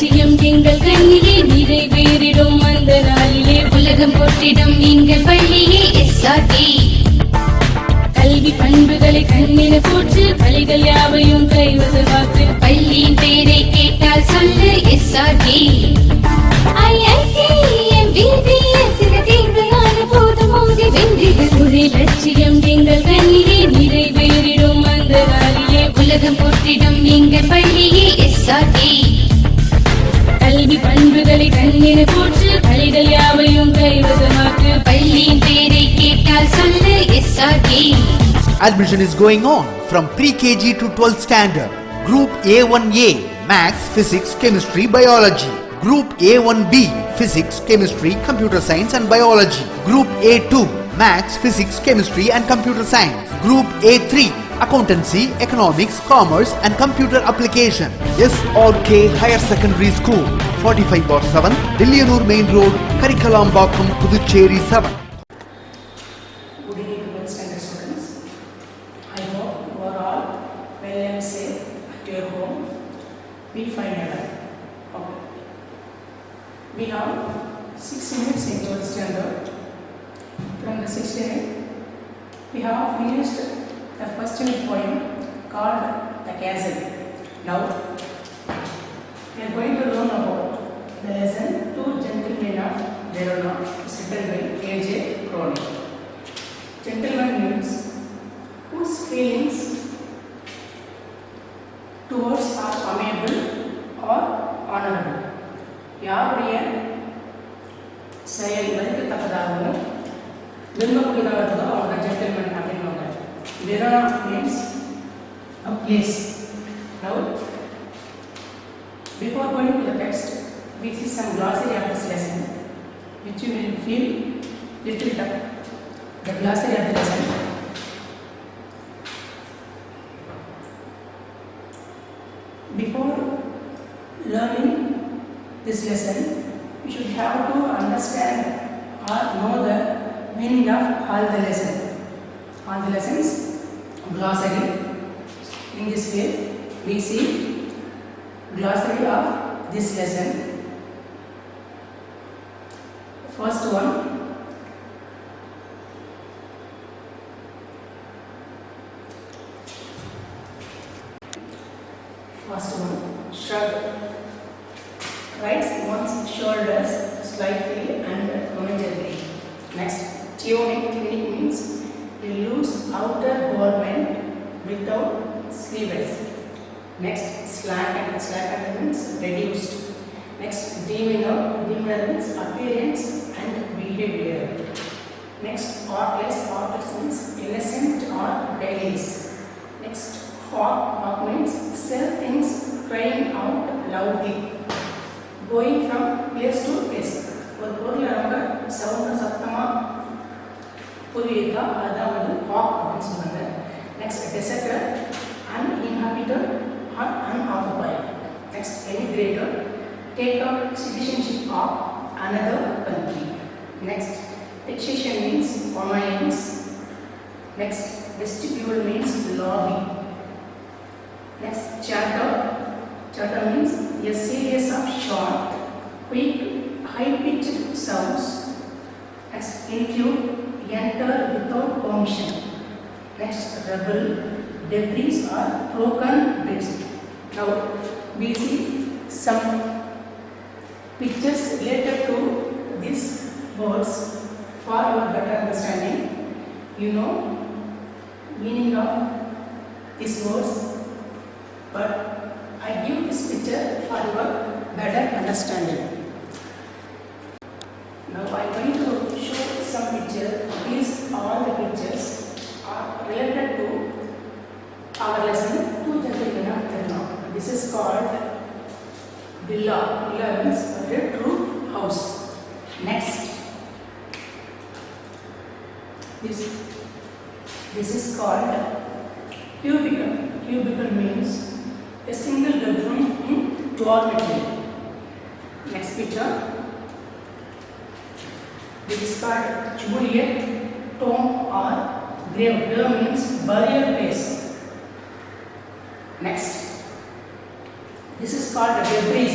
லட்சியம் எங்கள் கண்ணிலே நிறைவேறிடும் அந்த நாளிலே உலகம் போற்றிடும் எங்கள் பள்ளியே எஸ்ஆர்டி. கல்வி பண்புகளை கண்ணின போற்று பள்ளிகள் யாவையும் கைவசமாக்கு. பள்ளியின் பேரை கேட்டால் சொல்லு எஸ்ஆர்டி. லட்சியம் எங்கள் கண்ணிலே நிறைவேறிடும் அந்த நாளிலே உலகம் போற்றிடும் எங்கள் பள்ளியே எஸ்ஆர்டி. கல்வி பண்புகளை கண்ணின போற்று பள்ளிகள் யாவையும் கைவசமாக்கு. பள்ளியின் பேரை கேட்டால் சொல்லு SRT. Admission is going on from pre-KG to 12th standard. Group A1A Maths, Physics, Chemistry, Biology. Group A1B Physics, Chemistry, Computer Science and Biology. Group A2 Maths, Physics, Chemistry and Computer Science. Group A3 Accountancy, Economics, Commerce and Computer Application. SRK Higher Secondary School, 45/7, Dillianur Main Road, Karikalambakkam, Puducherry 7. Good evening to 12th standard students. I hope you are all well and safe at your home. Be fine and okay. We have 6 units in 12th standard. From the 6th unit, we have finished the first unit poem called The Castle. Now, we are going to learn about the lesson Two Gentlemen of Verona, written by A.J. Crowley. Gentleman means whose feelings towards are amiable or honorable. யாருடைய செயல் மதிக்கத்தக்கதாகவும் விரும்பக்கூடியதாகவும் அவங்க gentleman அப்படின்வாங்க. Verona means a place. Now, before going to the text, we see some glossary of this lesson, which you will feel little tough. The glossary of the lesson. Before learning this lesson, you should have to understand or know the meaning of all the lesson. All the lessons, glossary. In this way, we see glossary of this lesson. First one, shrug. Rights one's shoulders slightly and momentary. Next, tunic means a loose outer garment without sleeves. Next, slack means reduced. Next, demeanor means appearance and behavior. Next, artless means innocent or careless. Next, hawk means sell things crying out loudly. Going from place to place. ஒரு பொருளை ரொம்ப சத்தமாக புரியுதா அதுதான் வந்து hawk அப்படின்னு சொல்லுவாங்க. Next deserted uninhabited or unoccupied. Next, emigrator take up citizenship of another country. Next, taxation means annoyance. Next, vestibule means lobby. Next, chatter means a series of short, quick, high-pitched sounds. Next, include enter without permission. Next, rebel, debris or broken bits. Now, we see some pictures related to these words for your better understanding. You know meaning of these words, but I give this picture for your better understanding. Now I am going to show some picture. These all the pictures are related to our lesson Two Gentlemen of Verona. This is called villa. Villa means red roof house. Next, this is called cubicle. Cubicle means a single bedroom in dormitory. Next picture. This is called Juliet tomb or grave. Grave means burial place. Next, this is called debris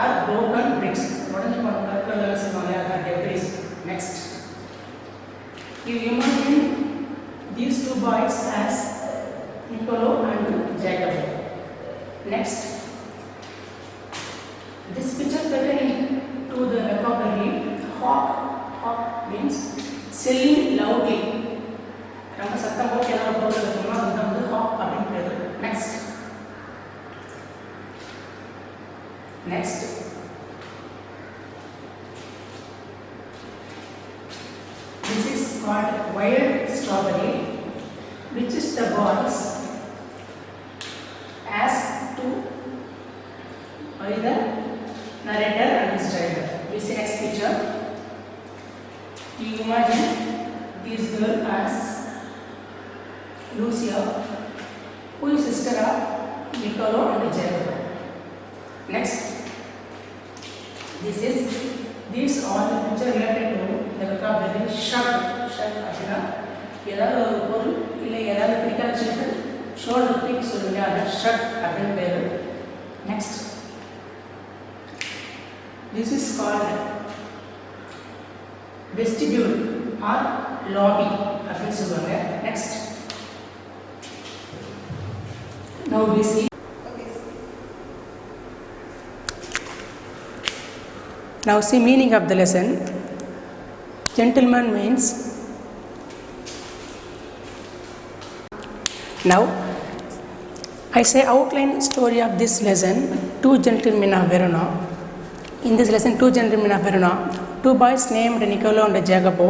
are broken bricks. உடஞ்சி போன கற்கள் எல்லாம் சொல்லுவாங்க அதான் debris. Next, you imagine these two boys as Niccolo and Jacopo. Next, this picture pertaining to the vocabulary hawk. Hawk means selling loudly. நம்ம சத்தம் போட்டு ஏதாவது பொருள் வைக்கணுமா அதுதான் வந்து ஹாக் அப்படின்னு பேரு. Next, this is called wild strawberry, which is the boys asked to by the narrator and his driver. We see next picture. You imagine this girl as Lucia, who is sister of Niccolo and Jacopo. Next, these are the picture related to the vocabulary shrug. Shrug அப்படின்னா ஏதாவது ஒரு பொருள் இல்லை ஏதாவது பிடிக்காத சொல்லிட்டு shoulder தூக்கி சொல்லுங்க அது ஷ்ரக் அப்படின்னு பேர். Next, this is called vestibule or lobby அப்படின்னு சொல்லுவாங்க. Next, now we see. Now see meaning of the lesson. Gentleman means. Now I say outline story of this lesson. Two gentlemen of Verona. In this lesson, two gentlemen of Verona, two boys named Niccolo and Jacopo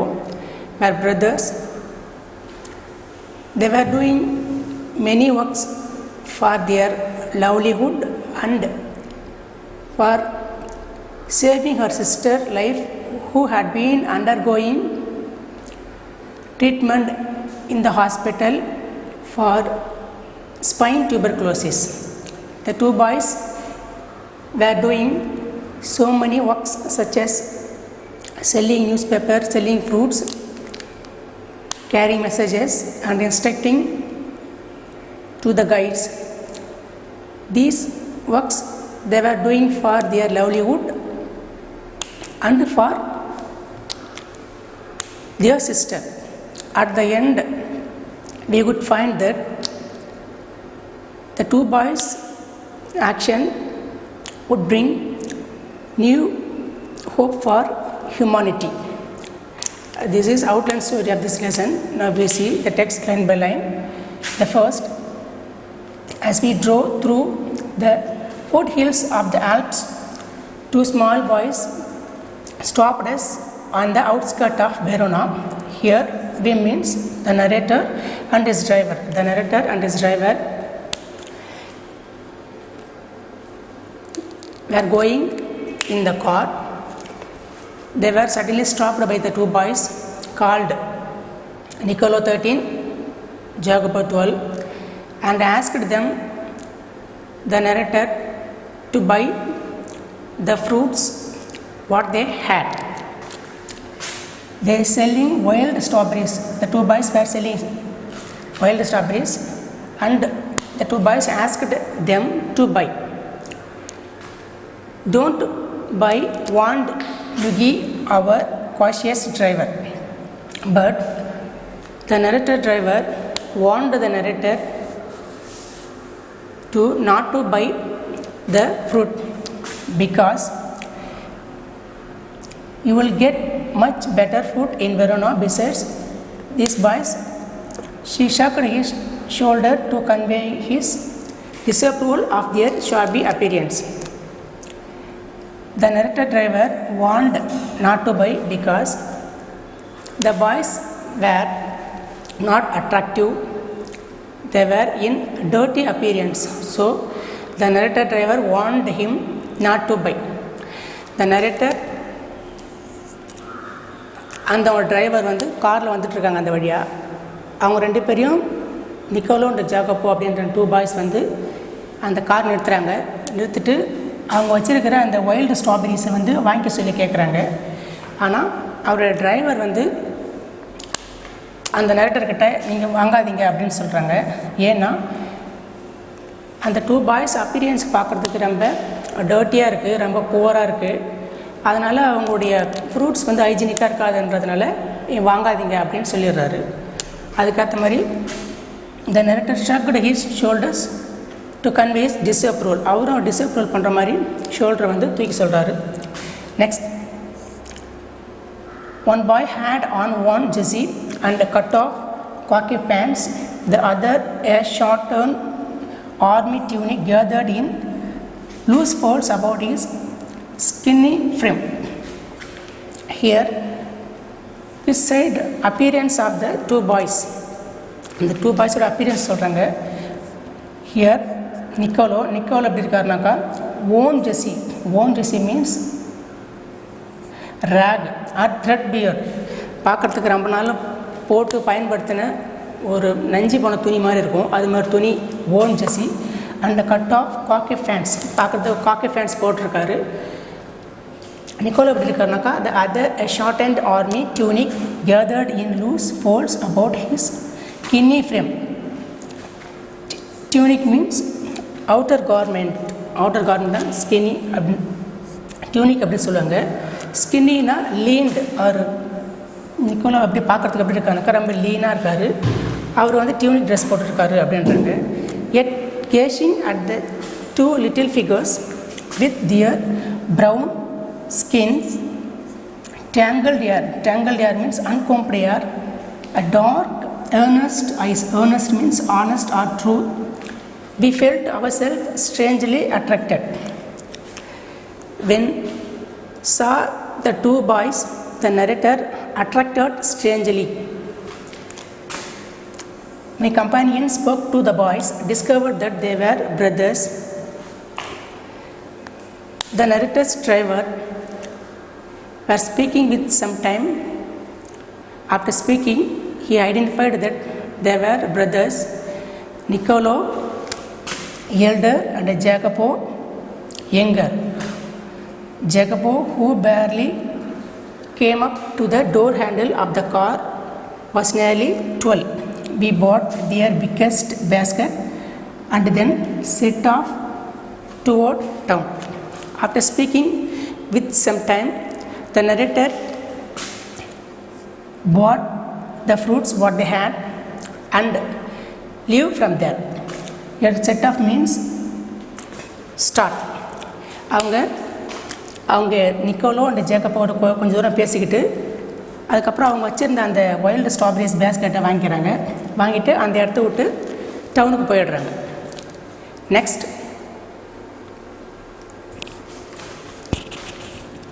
were brothers. They were doing many works for their livelihood and for saving her sister's life, who had been undergoing treatment in the hospital for spine tuberculosis. The two boys were doing so many works such as selling newspapers, selling fruits, carrying messages and instructing to the guides. These works they were doing for their livelihood and for their sister. At the end, we would find that the two boys' action would bring new hope for humanity. This is outline story of this lesson. Now we see the text line by line. The first, as we drove through the foothills of the Alps, two small boys stopped us on the outskirts of Verona. Here we means the narrator and his driver. The narrator and his driver were going in the car. They were suddenly stopped by the two boys called Niccolo 13, Jacopo 12, and asked them, the narrator, to buy the fruits what they had. They are selling wild strawberries. The two boys were selling wild strawberries and the two boys asked them to buy. Don't buy, warned Luigi, our cautious driver. But the narrator driver warned the narrator to not to buy the fruit because you will get much better fruit in Verona. Besides these boys, she shook his shoulder to convey his disapproval of their shabby appearance. The narrator driver warned not to buy because the boys were not attractive. They were in dirty appearance. So the narrator driver warned him not to buy. The narrator அந்த ஒரு driver வந்து காரில் வந்துட்டுருக்காங்க. அந்த வழியாக அவங்க ரெண்டு பேரையும் நிக்கோலோ அண்ட் ஜாகப்போ அப்படின்ற டூ பாய்ஸ் வந்து அந்த கார் நிறுத்துகிறாங்க. நிறுத்திட்டு அவங்க வச்சுருக்கிற அந்த வைல்டு ஸ்ட்ராபெரிஸை வந்து வாங்கிக்க சொல்லி கேட்குறாங்க. ஆனால் அவரோட டிரைவர் வந்து அந்த நரேட்டர்கிட்ட நீங்கள் வாங்காதீங்க அப்படின்னு சொல்கிறாங்க. ஏன்னா அந்த டூ பாய்ஸ் அப்பீரியன்ஸ் பார்க்குறதுக்கு ரொம்ப டர்ட்டியாக இருக்குது, ரொம்ப புவராக இருக்குது. அதனால் அவங்களுடைய ஃப்ரூட்ஸ் வந்து ஹைஜீனிக்காக இருக்காதுன்றதுனால வாங்காதீங்க அப்படின்னு சொல்லிடுறாரு. அதுக்கேற்ற மாதிரி த narrator shrugged his shoulders to convey his disapproval. அவரும் டிஸ்அப்ரூவல் பண்ணுற மாதிரி ஷோல்டரை வந்து தூக்கி சொல்கிறாரு. Next, one boy had on one jersey and cut off khaki pants, the other a short-torn army tunic gathered in loose folds about his skinny frame. Here, beside appearance of the two boys, இந்த two பாய்ஸோட appearance சொல்கிறாங்க. Here, Nicola எப்படி இருக்காருனாக்கா worn ஜெஸி means rag or threadbare, பார்க்குறதுக்கு ரொம்ப நாள் போட்டு பயன்படுத்தின ஒரு நஞ்சி போன துணி மாதிரி இருக்கும், அது மாதிரி துணி ஓன் ஜெஸி. And cut off khaki pants, பார்க்குறதுக்கு காக்கி ஃபேன்ஸ் போட்டிருக்காரு. நிக்கோலோ எப்படி இருக்காருனாக்கா the other a shortened army tunic gathered in loose folds about his skinny frame. Tunic means outer garment தான் ஸ்கின்னி அப்படி டியூனிக் அப்படின்னு சொல்லுவாங்க. ஸ்கின்னினா லீன்ட் ஆர் நிக்கோலோ அப்படி பார்க்குறதுக்கு எப்படி இருக்காருனாக்கா ரொம்ப லீனாக இருக்கார். அவர் வந்து டியூனிக் ட்ரெஸ் போட்டுருக்காரு அப்படின்றாங்க. எட் gazing at the two little figures with their brown skins, tangled hair means uncombed hair, a dark earnest eyes, earnest means honest or true. We felt ourselves strangely attracted. When saw the two boys, the narrator attracted strangely. My companion spoke to the boys, discovered that they were brothers. The narrator's driver were speaking with some time. After speaking, he identified that they were brothers, Niccolo elder and Jacopo younger. Jacopo, who barely came up to the door handle of the car, was nearly 12. We bought their biggest basket and then set off toward town. After speaking with some time, the narrator bought the fruits what they had and leave from there. Here set off means start. அவங்க Nicolas and ஜேக்கப்போட கொஞ்சம் தூரம் பேசிக்கிட்டு அதுக்கப்புறம் அவங்க வச்சுருந்த அந்த wild strawberries பேஸ்கெட்டை வாங்கிட்டு அந்த இடத்த விட்டு டவுனுக்கு போயிடுறாங்க.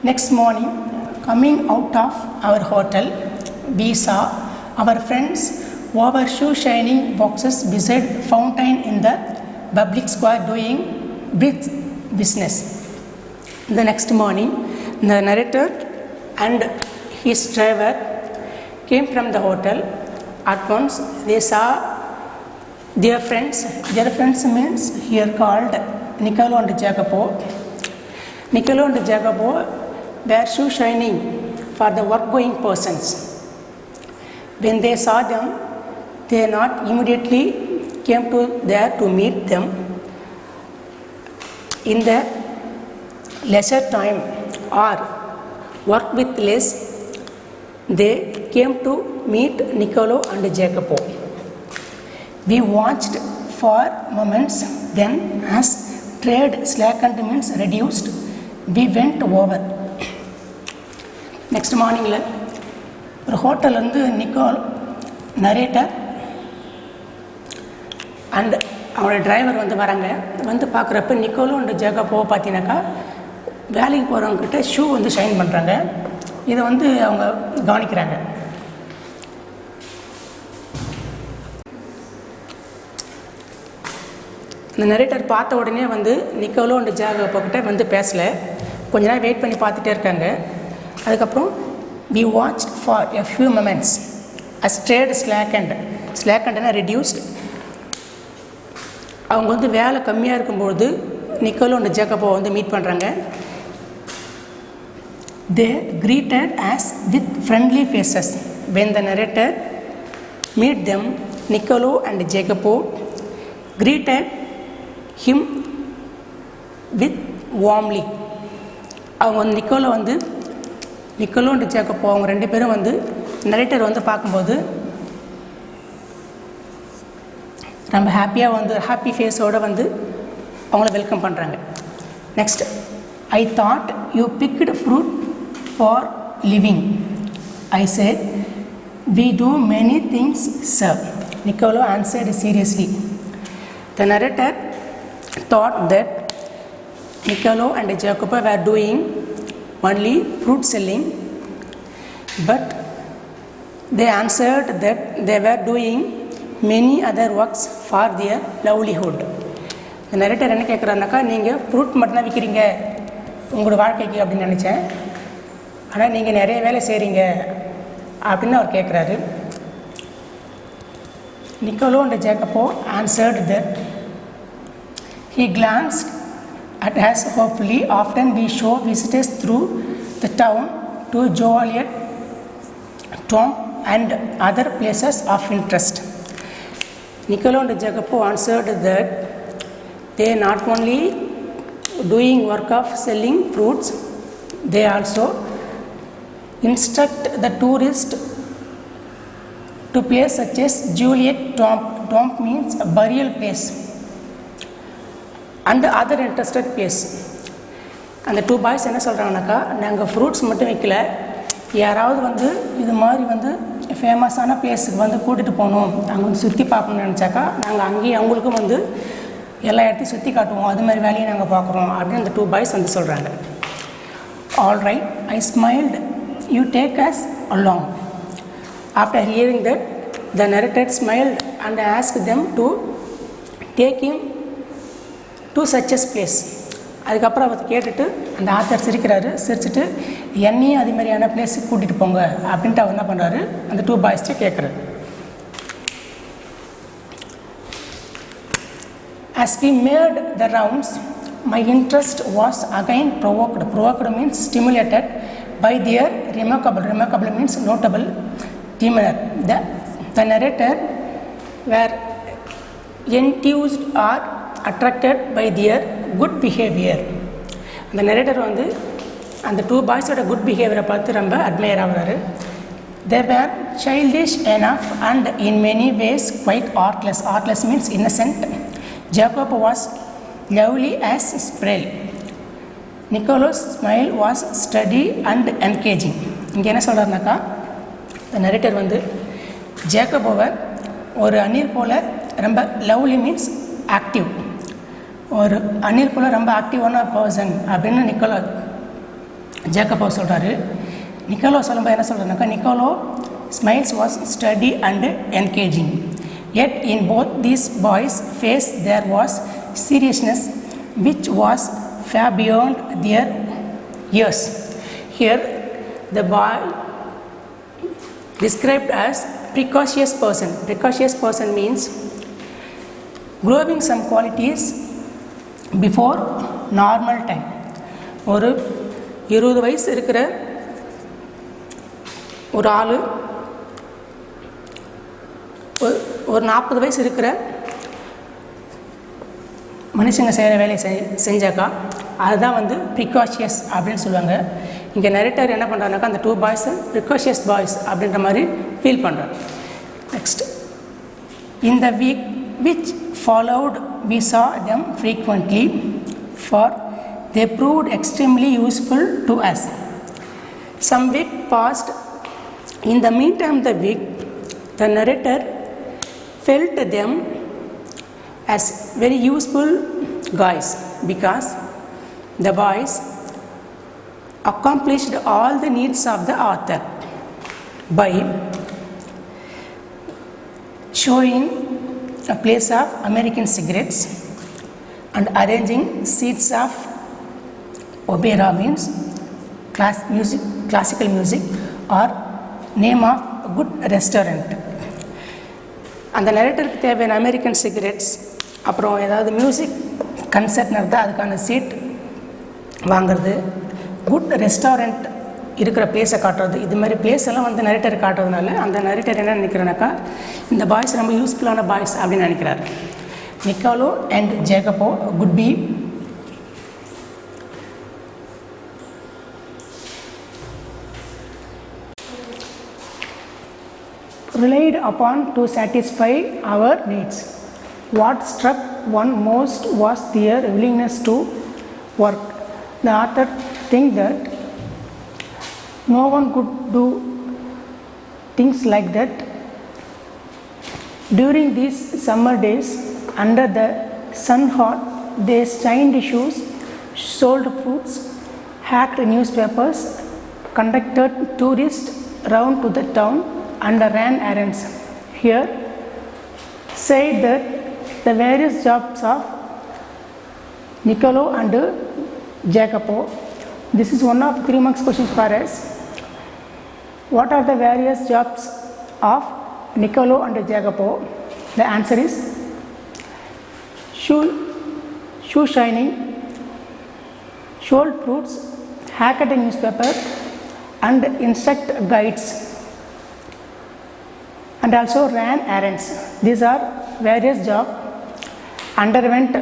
Next morning coming out of our hotel, we saw our friends over shoe shining boxes beside fountain in the public square doing big business. The next morning, the narrator and his driver came from the hotel. At once, they saw their friends. Their friends means here called Niccolo and Jacopo. Niccolo and Jacopo were shoe shining for the work-going persons. When they saw them, they not immediately came to there to meet them. In the leisure time or work with less, they came to meet Niccolo and Jacopo. We watched for moments, then as trade slackened means reduced, we went over. Next morning ஒரு ஹோட்டல்லேருந்து narrator and அவனோட driver வராங்க. பார்க்குறப்ப Nicolas and Jacopo பார்த்தீங்கன்னாக்கா வேலைக்கு போகிறவங்கக்கிட்ட shoe shine பண்ணுறாங்க. இதை அவங்க கவனிக்கிறாங்க. இந்த நரேட்டர் பார்த்த உடனே நிக்கோலோ அண்ட் ஜேக்கப்போக்கிட்ட பேசலை. கொஞ்ச நேரம் வெயிட் பண்ணி பார்த்துட்டே இருக்காங்க. அதுக்கப்புறம் we watched for a few moments as trade slackened reduced. அவங்க வேலை கம்மியாக இருக்கும்பொழுது நிக்கோலோ அண்ட் ஜேக்கப்போ மீட் பண்ணுறாங்க. They greeted us with friendly faces. When the narrator met them, Niccolo and Jacopo greeted him with warmly. அவங்க வந்து Nicolas and ஜேக்கப்போ அவங்க 2 பேரும் வந்து நரேட்டர் வந்து பார்க்கும்போது ரொம்ப ஹாப்பியாக வந்து ஹாப்பி ஃபேஸோடு வந்து அவங்கள வெல்கம் பண்ணுறாங்க. Next, I thought you picked fruit for living. I set we do many things, sir. Niccolo answered seriously. The narrator thought that Niccolo and Jacopo were doing only fruit selling, but they answered that they were doing many other works for their livelihood. The narrator என்ன கேட்குறாருனாக்கா, நீங்கள் fruit மட்டும்தான் விற்கிறீங்க உங்களோட வாழ்க்கைக்கு அப்படின்னு நினச்சேன், ஆனால் நீங்கள் நிறைய வேலை செய்கிறீங்க அப்படின்னு அவர் கேட்குறாரு. Niccolo and Jacopo answered that he glanced at us hopefully. Often we show visitors through the town to Joliet, Tom and other places of interest. Niccolo and Jacopo answered that they not only doing work of selling fruits, they also instruct the tourist to place such as Juliet Tomb. Tomb means a burial place and other interested place. அந்த 2 boys என்ன சொல்கிறாங்கனாக்கா, நாங்கள் fruits மட்டும் வைக்கல, யாராவது வந்து இது மாதிரி வந்து ஃபேமஸான பிளேஸுக்கு வந்து கூட்டிகிட்டு போகணும், அங்கே வந்து சுற்றி பார்க்கணும்னு நினச்சாக்கா நாங்கள் அங்கேயே அவங்களுக்கும் வந்து எல்லா இடத்தையும் சுற்றி காட்டுவோம், அது மாதிரி வேலையை நாங்கள் பார்க்குறோம் அப்படின்னு அந்த 2 பாய்ஸ் வந்து சொல்கிறாங்க. All right, I smiled, you take us along. After hearing that, the narrator smiled and asked them to take him to such a place. அதுக்கப்புறம் அவர் கேட்டுட்டு அந்த ஆத்தர் சிரிச்சிட்டு என்னையும் அது மாதிரியான பிளேஸுக்கு கூட்டிகிட்டு போங்க அப்படின்ட்டு அவர் என்ன பண்ணுறாரு, அந்த 2 பாய்ஸ்ட்டு கேட்குறாரு. As we made the rounds, my interest was again provoked. Provoked means stimulated by their remarkable means notable demeanor. The narrator were enthused or attracted by their good behavior. அந்த நரேட்டர் வந்து அந்த 2 பாய்ஸோட குட் பிஹேவியரை பார்த்து ரொம்ப admire ஆகிறாரு. They were childish enough and in many ways quite artless. Artless means innocent. Jacob was lovely as Sprell. Niccolo's smile was steady and engaging. இங்கே என்ன சொல்கிறாருனாக்கா, இந்த narrator வந்து ஜேக்கபோவை ஒரு அணில் போல் ரொம்ப லவ்லி மீன்ஸ் ஆக்டிவ், ஒரு அணில் போல் ரொம்ப ஆக்டிவான பர்சன் அப்படின்னு ஜேக்கப்போ சொல்கிறாரு. நிக்கோலோ சொல்லும்போது என்ன சொல்கிறாருனாக்கா, Nicola smiles was steady and engaging. Yet in both these boys' face there was seriousness which was far beyond their years. Here the boy described as precocious person. Precocious person means growing some qualities before normal time. ஒரு 20 வயசு இருக்கிற ஒரு ஆள் ஒரு 40 வயசு இருக்கிற மனுஷங்க செய்கிற வேலையை செஞ்சாக்கா அதுதான் வந்து ப்ரிகாஷியஸ் அப்படின்னு சொல்லுவாங்க. இங்கே நரேட்டர் என்ன பண்ணுறாருனாக்கா, அந்த 2 பாய்ஸு ப்ரிகாஷியஸ் பாய்ஸ் அப்படின்ற மாதிரி ஃபீல் பண்ணுறாரு. Next, in the week which followed we saw them frequently, for they proved extremely useful to us. Some week passed. In the meantime, the narrator felt them as very useful guys, because the boys accomplished all the needs of the author by showing a place of American cigarettes and arranging seats of opera means classical music or name of a good restaurant. அந்த நரேட்டருக்கு தேவையான American cigarettes, அப்புறம் ஏதாவது music concert நடந்தால் அதுக்கான seat வாங்கிறது, good restaurant இருக்கிற பிளேஸை காட்டுறது, இது மாதிரி பிளேஸ் எல்லாம் வந்து நரேட்டர் காட்டுறதுனால அந்த நரேட்டர் என்ன நினைக்கிறேனாக்கா, இந்த பாய்ஸ் ரொம்ப யூஸ்ஃபுல்லான பாய்ஸ் அப்படின்னு நினைக்கிறார். Nicola and Jacopo would be relied upon to satisfy our needs. What struck one most was their willingness to work. The author thinks that no one could do things like that. During these summer days, under the sun hot, they shined shoes, sold fruits, hacked newspapers, conducted tourists round to the town, and ran errands. Here, said that the various jobs of Niccolo and Jacopo. This is one of 3 marks questions for us. What are the various jobs of Niccolo and Jacopo? The answer is shoe shining, sold fruits, hacked newspaper, and insect guides, and also ran errands. These are various jobs underwent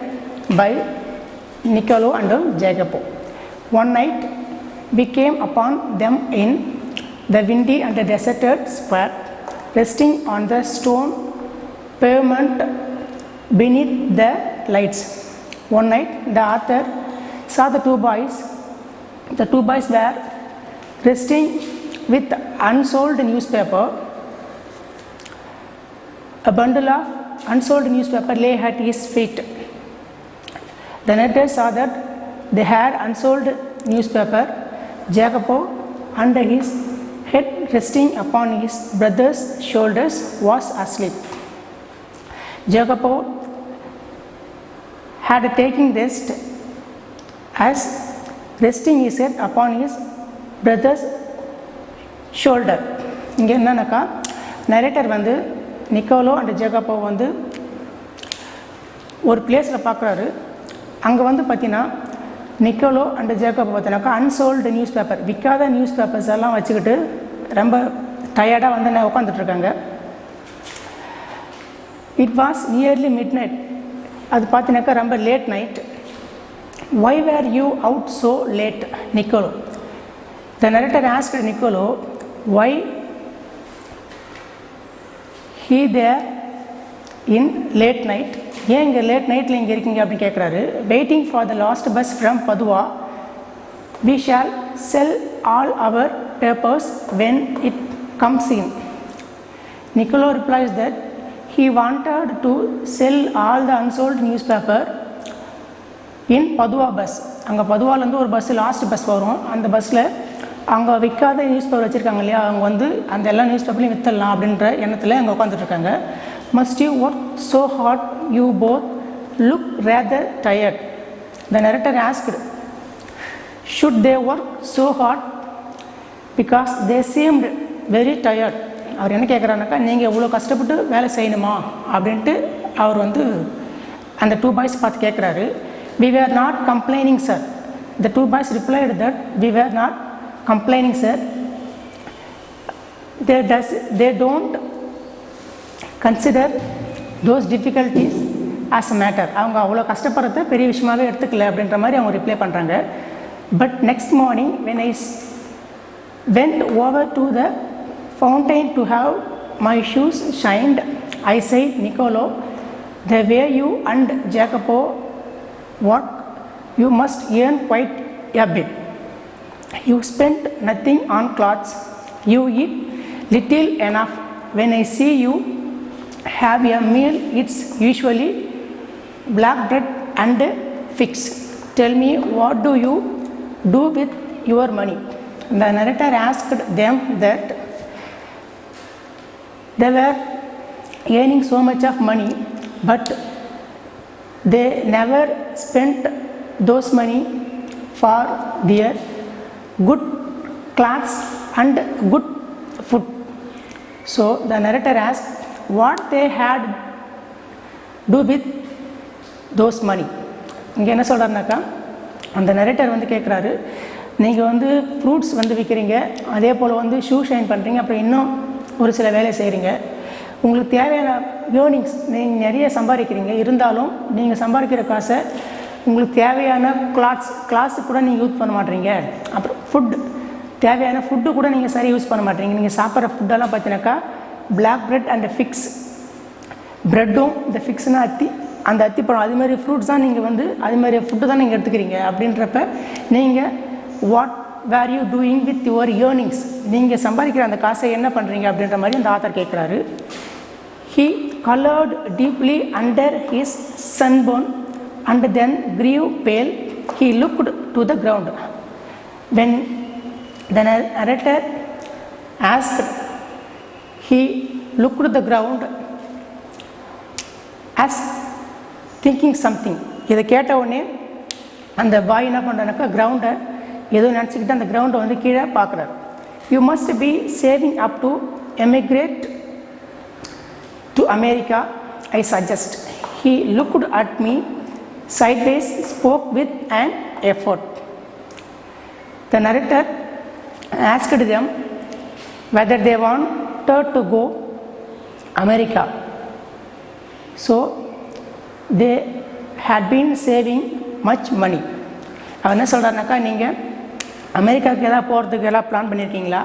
by Niccolo and Jacopo. One night we came upon them in the windy and deserted square, resting on the stone pavement beneath the lights. One night the author saw the two boys. The two boys were resting with unsold newspaper. A bundle of unsold newspaper lay at his feet. The narrator saw that they had unsold newspaper. Jacopo, under his head resting upon his brother's shoulders, was asleep. Jacopo had taken rest as resting his head upon his brother's shoulder. இங்கே என்னன்னாக்கா narrator வந்து Nicolas and ஜேக்கப்போ வந்து ஒரு பிளேஸில் பார்க்குறாரு. அங்கே வந்து பார்த்தீங்கன்னா நிக்கோலோ அண்ட் ஜேக்கப்போ பார்த்தீங்கன்னாக்கா அன்சோல்டு நியூஸ் பேப்பர், விற்காத நியூஸ் பேப்பர்ஸ் எல்லாம் வச்சுக்கிட்டு ரொம்ப டயர்டாக வந்து உட்காந்துட்ருக்காங்க. It was nearly midnight. அது பார்த்தீங்கன்னாக்கா ரொம்ப late night. Why were you out so late Nicola? The narrator asked Nicola why he there in late night. ஏன் இங்கே லேட் நைட்டில் இங்கே இருக்கீங்க அப்படின்னு கேட்குறாரு. Waiting for the last bus from பதுவா. we shall sell all our papers when it comes in. Niccolo replies that he wanted to sell all the unsold newspaper in பதுவா bus. அங்கே பதுவாலேருந்து ஒரு பஸ்ஸு லாஸ்ட் பஸ் வரும். அந்த பஸ்ஸில் அவங்க விற்காத news paper வச்சுருக்காங்க இல்லையா, அவங்க வந்து அந்த எல்லா நியூஸ் பேப்பர்லையும் விற்றலாம் அப்படின்ற எண்ணத்தில் அங்கே உட்காந்துட்ருக்காங்க. Must you work so hard you both look rather tired. The narrator asked should they work so hard because they seemed very tired. அவர் என்ன கேட்குறாருனாக்கா, நீங்கள் இவ்வளோ கஷ்டப்பட்டு வேலை செய்யணுமா அப்படின்ட்டு அவர் வந்து அந்த டூ பாய்ஸ் பார்த்து கேட்குறாரு. we were not complaining sir. The two boys replied that we were not complaining sir. They don't consider those difficulties as a matter. அவங்க அவ்வளோ கஷ்டப்படுறத பெரிய விஷயமாகவே எடுத்துக்கல அப்படின்ற மாதிரி அவங்க ரிப்ளை பண்ணுறாங்க. But next morning when I went over to the fountain to have my shoes shined, I said, Niccolo, the way you and Jacopo work, you must earn quite a bit. You spend nothing on clothes, you eat little enough. When I see you have a meal, it's usually black bread and figs. Tell me, what do you do with your money? The narrator asked them that they were earning so much of money, but they never spent those money for their good clothes and good food. So the narrator asked what they had do with those money. இங்கே என்ன சொல்கிறாருனாக்கா, அந்த narrator வந்து கேட்குறாரு, நீங்கள் வந்து fruits வந்து விற்கிறீங்க, அதே போல் வந்து ஷூ ஷைன் பண்ணுறீங்க, அப்புறம் இன்னும் ஒரு சில வேலை செய்கிறீங்க. உங்களுக்கு தேவையான ஏர்னிங்ஸ் நீங்கள் நிறைய சம்பாதிக்கிறீங்க, இருந்தாலும் நீங்கள் சம்பாதிக்கிற காசை உங்களுக்கு தேவையான கிளாஸுக்கு கூட நீங்கள் யூஸ் பண்ண மாட்டீங்க. அப்புறம் தேவையான ஃபுட்டு கூட நீங்கள் சரியாக யூஸ் பண்ண மாட்டீங்க. நீங்கள் சாப்பிட்ற ஃபுட்டெல்லாம் பார்த்தீங்கன்னாக்கா black bread and fix. ப்ரெட்டும் இந்த ஃபிக்ஸ்னா அத்தி, அந்த அத்திப்பழம் அதுமாதிரி ஃப்ரூட்ஸ் தான் நீங்கள் வந்து அதுமாதிரி ஃபுட்டு தான் நீங்கள் எடுத்துக்கிறீங்க. அப்படின்றப்ப நீங்கள் what were you doing with your earnings, நீங்கள் சம்பாதிக்கிற அந்த காசை என்ன பண்ணுறீங்க அப்படின்ற மாதிரி அந்த ஆத்தர் கேட்குறாரு. He colored deeply under his sunburn and then grew pale. He looked to the ground. When the narrator asked, he looked at the ground as thinking something. இதை கேட்ட உடனே அந்த பாய் என்ன பண்ணுறானாக்கா கிரவுண்டை ஏதோ நினச்சிக்கிட்டு அந்த கிரவுண்டை வந்து கீழே பார்க்குறாரு. You must be saving up to emigrate to America, I suggest. He looked at me sideways, spoke with an effort. The narrator asked them whether they wanted to go America. So they had been saving much money. அவன் என்ன சொல்கிறாருனாக்கா, நீங்கள் அமெரிக்காவுக்கு எதாவது போகிறதுக்கு எல்லாம் plan பண்ணியிருக்கீங்களா,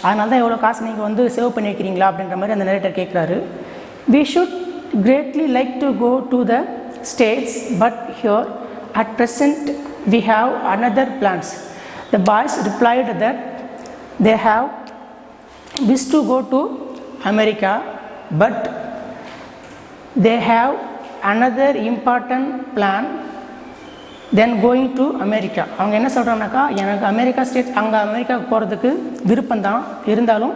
அதனால தான் எவ்வளோ காசு நீங்கள் வந்து சேவ் பண்ணி வைக்கிறீங்களா அப்படின்ற மாதிரி அந்த நரேட்டர் கேட்குறாரு. We should greatly like to go to the States, but here at present we have another plans. The boys replied that they have wished to go to America, but they have another important plan than going to America. அவங்க என்ன சொல்கிறாங்கனாக்கா, எனக்கு America state அங்கே அமெரிக்காவுக்கு போகிறதுக்கு விருப்பம்தான், இருந்தாலும்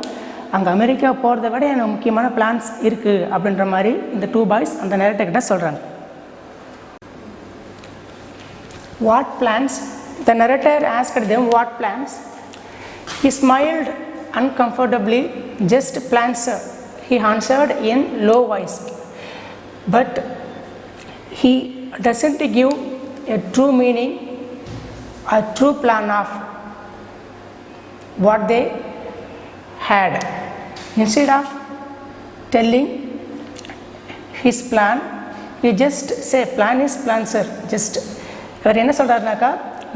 அங்கே America போகிறத விட எனக்கு முக்கியமான பிளான்ஸ் இருக்குது அப்படின்ற மாதிரி இந்த டூ பாய்ஸ் அந்த நரேட்டர்கிட்ட சொல்கிறாங்க. What plans? The narrator asked them what plans. He smiled uncomfortably. Just plans, sir, he answered in low voice. But he doesn't give a true meaning, a true plan of what they had. Instead of telling his plan, he just say plan is plan, sir. Just அவர் என்ன சொல்கிறாருனாக்கா,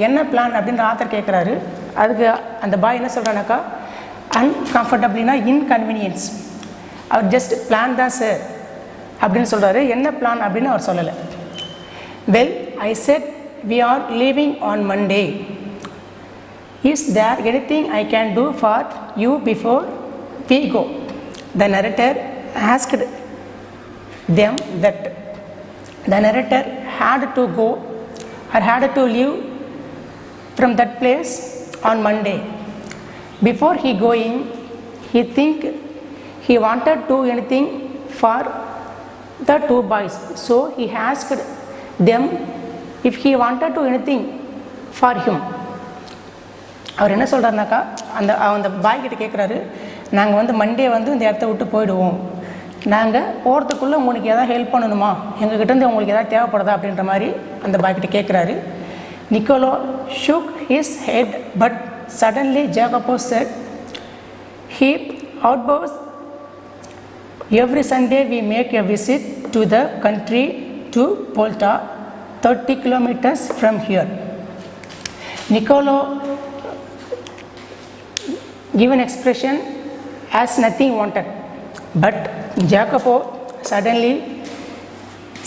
என்ன plan அப்படின்ற author கேட்குறாரு. அதுக்கு அந்த boy என்ன சொல்கிறானாக்கா, அன்கம்ஃபர்டபிள்னா inconvenience. அவர் ஜஸ்ட் பிளான் தான் சார் அப்படின்னு சொல்கிறாரு, என்ன பிளான் அப்படின்னு அவர் சொல்லலை. Well, I said we are leaving on Monday. Is there anything I can do for you before we go? The narrator asked them that the narrator had to go or had to leave from that place on Monday. Before he going, he think he wanted to do anything for the two boys. So he asked them if he wanted to do anything for him. அவர் என்ன சொல்கிறாருனாக்கா, அந்த பாய் கிட்ட கேட்குறாரு, நாங்கள் வந்து Monday வந்து இந்த இடத்த விட்டு போயிடுவோம், நாங்கள் போகிறதுக்குள்ளே உங்களுக்கு எதாவது ஹெல்ப் பண்ணணுமா, எங்ககிட்டேருந்து உங்களுக்கு எதாவது தேவைப்படுதா அப்படின்ற மாதிரி அந்த பாய்கிட்ட கேட்குறாரு. Niccolo shook his head, but suddenly Jacopo said, he outburst, every Sunday we make a visit to the country to Polta, 30 kilometers from here. Niccolo gave an expression as nothing wanted, but Jacopo suddenly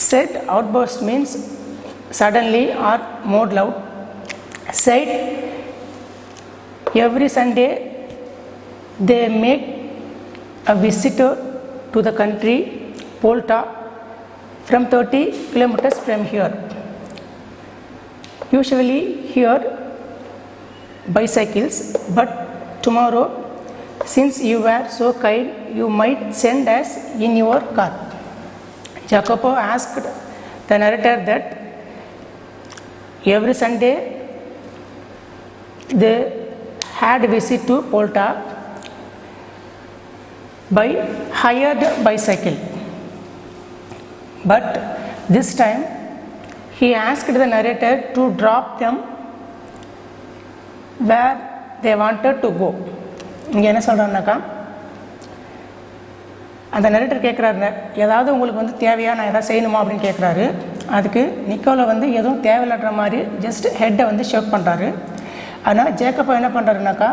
said, outburst means suddenly or more loud, said, every Sunday they make a visitor to the country Polta from 30 kilometers from here. Usually here bicycles, but tomorrow, since you were so kind, you might send us in your car. Jacopo asked the narrator that every Sunday they had visit to Polta by hired bicycle, but this time he asked the narrator to drop them where they wanted to go. இங்கே என்ன சொல்கிறாருனாக்கா, அந்த narrator கேட்குறாருங்க, ஏதாவது உங்களுக்கு வந்து தேவையா, நான் எதாவது செய்யணுமா அப்படின்னு கேட்குறாரு. அதுக்கு நிக்கோலோ வந்து எதுவும் தேவையில்லைன்ற மாதிரி ஜஸ்ட் ஹெட்டை வந்து ஷேக் பண்ணுறாரு. ஆனால் ஜேக்கப்போ என்ன பண்ணுறாருனாக்கா,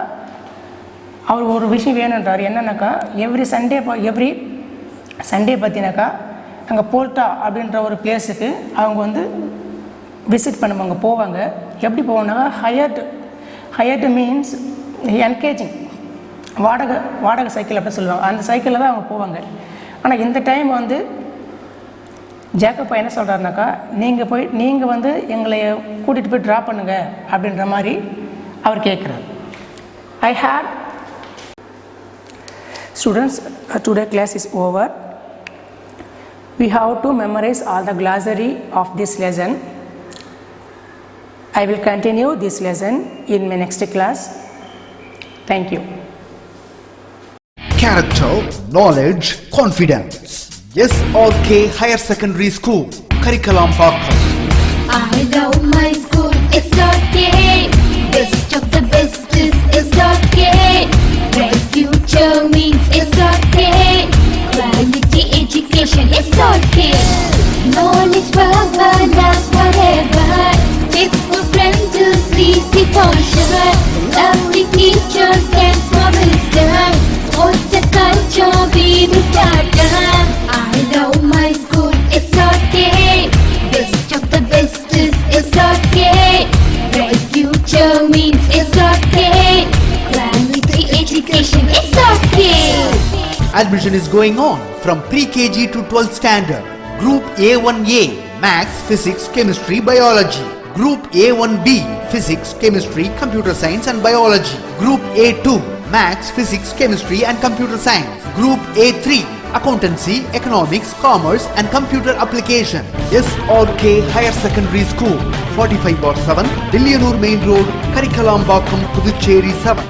அவர் ஒரு விஷயம் வேணுன்றார். என்னன்னாக்கா எவ்ரி சண்டே பார்த்தினாக்கா அங்கே போல்ட்டா அப்படின்ற ஒரு பிளேஸுக்கு அவங்க வந்து விசிட் பண்ணுவாங்க, போவாங்க. எப்படி போவாங்கன்னா ஹையர்டு மீன்ஸ் என்கேஜிங், வாடகை சைக்கிள் அப்படி சொல்லுவாங்க. அந்த சைக்கிளில் தான் அவங்க போவாங்க. ஆனால் இந்த டைம் வந்து ஜேக்கப்பா என்ன சொல்கிறாருனாக்கா, நீங்கள் வந்து எங்களை கூட்டிகிட்டு போய் ட்ராப் பண்ணுங்க அப்படின்ற மாதிரி அவர் கேட்குறாரு. I had students, today class is over. We have to memorize all the glossary of this lesson. I will continue this lesson in my next class. Thank you. Character, knowledge, confidence. SRK Higher Secondary School, Curriculum Pakkam. I love my school, it's okay. Best of the best is okay. Bright future means it's okay. Quality education, it's okay. Knowledge power lasts forever. Faithful friends to see for sure. Lovely teachers and promise them. What's the culture we will start? I love my school, it's okay. Best of the best is okay. Bright future means it's okay. Quality education, it's okay. Admission is going on from pre-KG to 12th standard. Group A1A, Maths, Physics, Chemistry, Biology. Group A1B, Physics, Chemistry, Computer Science and Biology. Group A2, Maths, Physics, Chemistry and Computer Science. Group A3, Accountancy, Economics, Commerce and Computer Application. SRK Higher Secondary School, 45/7, Dillianur Main Road, Karikalambakkam, Puducherry 7.